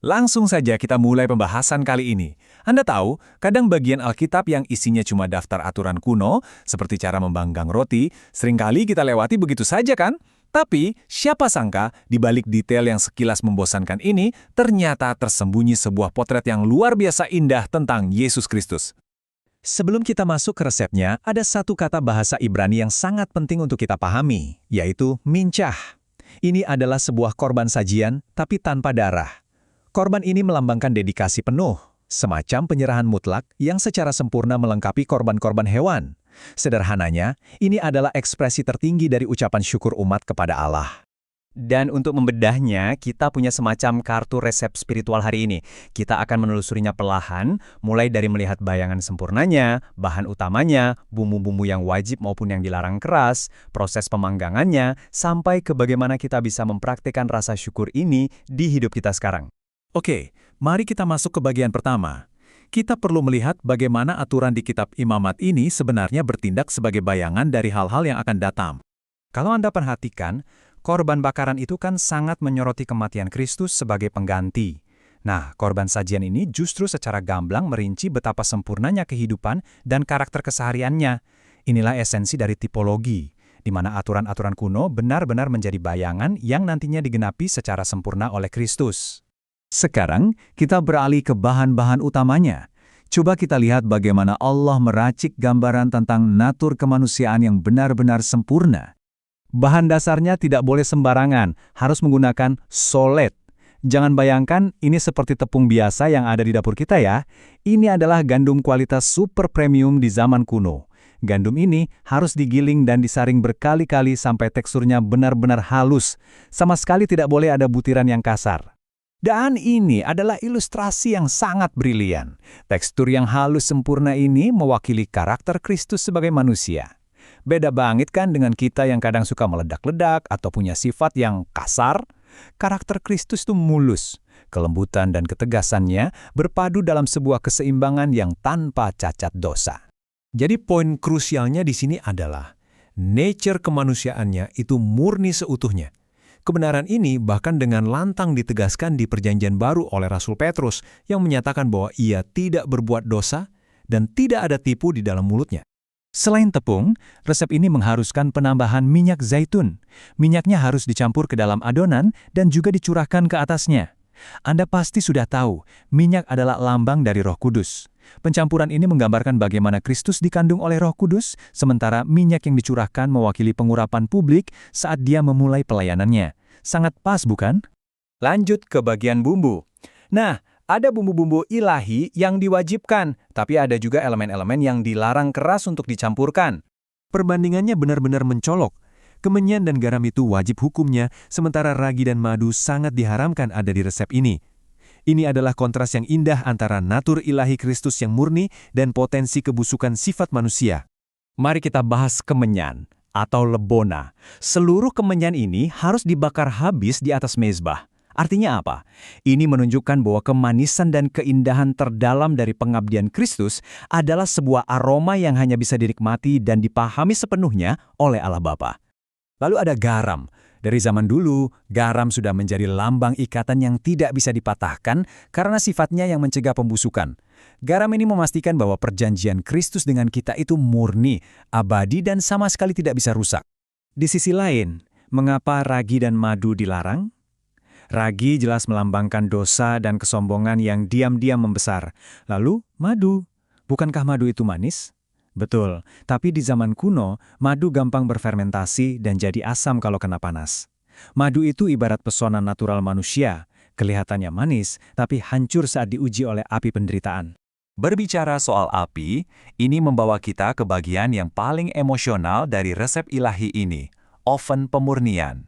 Langsung saja kita mulai pembahasan kali ini. Anda tahu, kadang bagian Alkitab yang isinya cuma daftar aturan kuno, seperti cara membanggang roti, seringkali kita lewati begitu saja kan? Tapi, siapa sangka, di balik detail yang sekilas membosankan ini, ternyata tersembunyi sebuah potret yang luar biasa indah tentang Yesus Kristus. Sebelum kita masuk ke resepnya, ada satu kata bahasa Ibrani yang sangat penting untuk kita pahami, yaitu mincah. Ini adalah sebuah korban sajian, tapi tanpa darah. Korban ini melambangkan dedikasi penuh, semacam penyerahan mutlak yang secara sempurna melengkapi korban-korban hewan. Sederhananya, ini adalah ekspresi tertinggi dari ucapan syukur umat kepada Allah. Dan untuk membedahnya, kita punya semacam kartu resep spiritual hari ini. Kita akan menelusurinya perlahan, mulai dari melihat bayangan sempurnanya, bahan utamanya, bumbu-bumbu yang wajib maupun yang dilarang keras, proses pemanggangannya, sampai ke bagaimana kita bisa mempraktikkan rasa syukur ini di hidup kita sekarang. Oke, mari kita masuk ke bagian pertama. Kita perlu melihat bagaimana aturan di kitab Imamat ini sebenarnya bertindak sebagai bayangan dari hal-hal yang akan datang. Kalau Anda perhatikan, korban bakaran itu kan sangat menyoroti kematian Kristus sebagai pengganti. Nah, korban sajian ini justru secara gamblang merinci betapa sempurnanya kehidupan dan karakter kesehariannya. Inilah esensi dari tipologi, di mana aturan-aturan kuno benar-benar menjadi bayangan yang nantinya digenapi secara sempurna oleh Kristus. Sekarang, kita beralih ke bahan-bahan utamanya. Coba kita lihat bagaimana Allah meracik gambaran tentang natur kemanusiaan yang benar-benar sempurna. Bahan dasarnya tidak boleh sembarangan, harus menggunakan solet. Jangan bayangkan ini seperti tepung biasa yang ada di dapur kita ya. Ini adalah gandum kualitas super premium di zaman kuno. Gandum ini harus digiling dan disaring berkali-kali sampai teksturnya benar-benar halus. Sama sekali tidak boleh ada butiran yang kasar. Dan ini adalah ilustrasi yang sangat brilian. Tekstur yang halus sempurna ini mewakili karakter Kristus sebagai manusia. Beda banget kan dengan kita yang kadang suka meledak-ledak atau punya sifat yang kasar? Karakter Kristus itu mulus. Kelembutan dan ketegasannya berpadu dalam sebuah keseimbangan yang tanpa cacat dosa. Jadi poin krusialnya di sini adalah nature kemanusiaannya itu murni seutuhnya. Kebenaran ini bahkan dengan lantang ditegaskan di Perjanjian Baru oleh Rasul Petrus yang menyatakan bahwa ia tidak berbuat dosa dan tidak ada tipu di dalam mulutnya. Selain tepung, resep ini mengharuskan penambahan minyak zaitun. Minyaknya harus dicampur ke dalam adonan dan juga dicurahkan ke atasnya. Anda pasti sudah tahu, minyak adalah lambang dari Roh Kudus. Pencampuran ini menggambarkan bagaimana Kristus dikandung oleh Roh Kudus, sementara minyak yang dicurahkan mewakili pengurapan publik saat dia memulai pelayanannya. Sangat pas, bukan? Lanjut ke bagian bumbu. Nah, ada bumbu-bumbu ilahi yang diwajibkan, tapi ada juga elemen-elemen yang dilarang keras untuk dicampurkan. Perbandingannya benar-benar mencolok. Kemenyan dan garam itu wajib hukumnya, sementara ragi dan madu sangat diharamkan ada di resep ini. Ini adalah kontras yang indah antara natur ilahi Kristus yang murni dan potensi kebusukan sifat manusia. Mari kita bahas kemenyan atau lebona. Seluruh kemenyan ini harus dibakar habis di atas mezbah. Artinya apa? Ini menunjukkan bahwa kemanisan dan keindahan terdalam dari pengabdian Kristus adalah sebuah aroma yang hanya bisa dinikmati dan dipahami sepenuhnya oleh Allah Bapa. Lalu ada garam. Dari zaman dulu, garam sudah menjadi lambang ikatan yang tidak bisa dipatahkan karena sifatnya yang mencegah pembusukan. Garam ini memastikan bahwa perjanjian Kristus dengan kita itu murni, abadi dan sama sekali tidak bisa rusak. Di sisi lain, mengapa ragi dan madu dilarang? Ragi jelas melambangkan dosa dan kesombongan yang diam-diam membesar. Lalu, madu. Bukankah madu itu manis? Betul, tapi di zaman kuno, madu gampang berfermentasi dan jadi asam kalau kena panas. Madu itu ibarat pesona natural manusia, kelihatannya manis, tapi hancur saat diuji oleh api penderitaan. Berbicara soal api, ini membawa kita ke bagian yang paling emosional dari resep ilahi ini, oven pemurnian.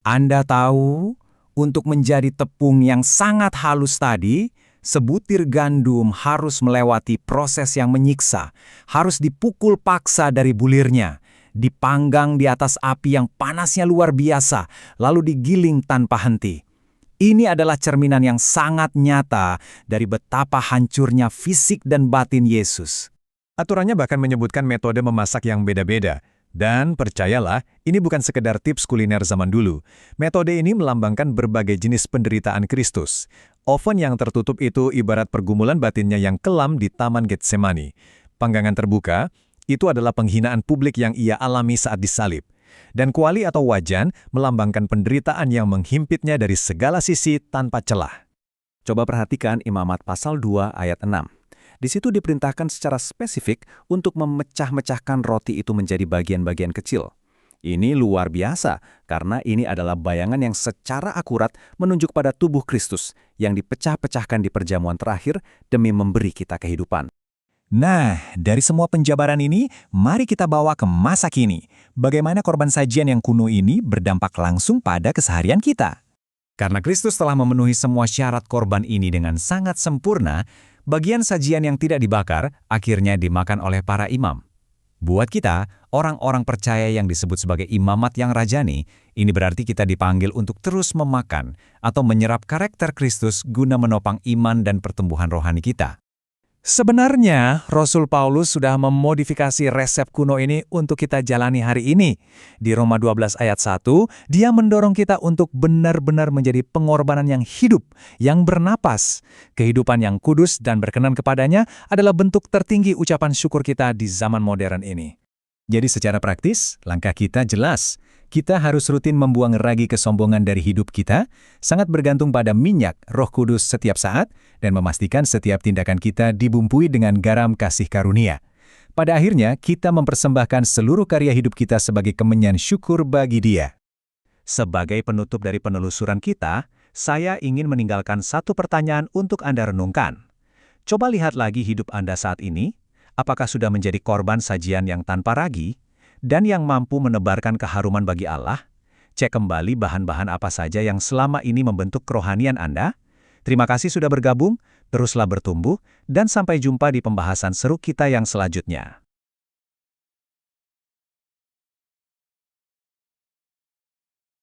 Anda tahu, untuk menjadi tepung yang sangat halus tadi, sebutir gandum harus melewati proses yang menyiksa, harus dipukul paksa dari bulirnya, dipanggang di atas api yang panasnya luar biasa, lalu digiling tanpa henti. Ini adalah cerminan yang sangat nyata dari betapa hancurnya fisik dan batin Yesus. Aturannya bahkan menyebutkan metode memasak yang beda-beda. Dan percayalah, ini bukan sekedar tips kuliner zaman dulu. Metode ini melambangkan berbagai jenis penderitaan Kristus. Oven yang tertutup itu ibarat pergumulan batinnya yang kelam di Taman Getsemani. Panggangan terbuka, itu adalah penghinaan publik yang ia alami saat disalib. Dan kuali atau wajan melambangkan penderitaan yang menghimpitnya dari segala sisi tanpa celah. Coba perhatikan Imamat pasal 2 ayat 6. Di situ diperintahkan secara spesifik untuk memecah-mecahkan roti itu menjadi bagian-bagian kecil. Ini luar biasa, karena ini adalah bayangan yang secara akurat menunjuk pada tubuh Kristus yang dipecah-pecahkan di perjamuan terakhir demi memberi kita kehidupan. Nah, dari semua penjabaran ini, mari kita bawa ke masa kini. Bagaimana korban sajian yang kuno ini berdampak langsung pada keseharian kita? Karena Kristus telah memenuhi semua syarat korban ini dengan sangat sempurna, bagian sajian yang tidak dibakar akhirnya dimakan oleh para imam. Buat kita, orang-orang percaya yang disebut sebagai imamat yang rajani, ini berarti kita dipanggil untuk terus memakan atau menyerap karakter Kristus guna menopang iman dan pertumbuhan rohani kita. Sebenarnya, Rasul Paulus sudah memodifikasi resep kuno ini untuk kita jalani hari ini. Di Roma 12 ayat 1, dia mendorong kita untuk benar-benar menjadi pengorbanan yang hidup, yang bernapas. Kehidupan yang kudus dan berkenan kepadanya adalah bentuk tertinggi ucapan syukur kita di zaman modern ini. Jadi secara praktis, langkah kita jelas. Kita harus rutin membuang ragi kesombongan dari hidup kita, sangat bergantung pada minyak Roh Kudus setiap saat, dan memastikan setiap tindakan kita dibumbui dengan garam kasih karunia. Pada akhirnya, kita mempersembahkan seluruh karya hidup kita sebagai kemenyan syukur bagi Dia. Sebagai penutup dari penelusuran kita, saya ingin meninggalkan satu pertanyaan untuk Anda renungkan. Coba lihat lagi hidup Anda saat ini, apakah sudah menjadi korban sajian yang tanpa ragi, dan yang mampu menebarkan keharuman bagi Allah? Cek kembali bahan-bahan apa saja yang selama ini membentuk kerohanian Anda. Terima kasih sudah bergabung, teruslah bertumbuh, dan sampai jumpa di pembahasan seru kita yang selanjutnya.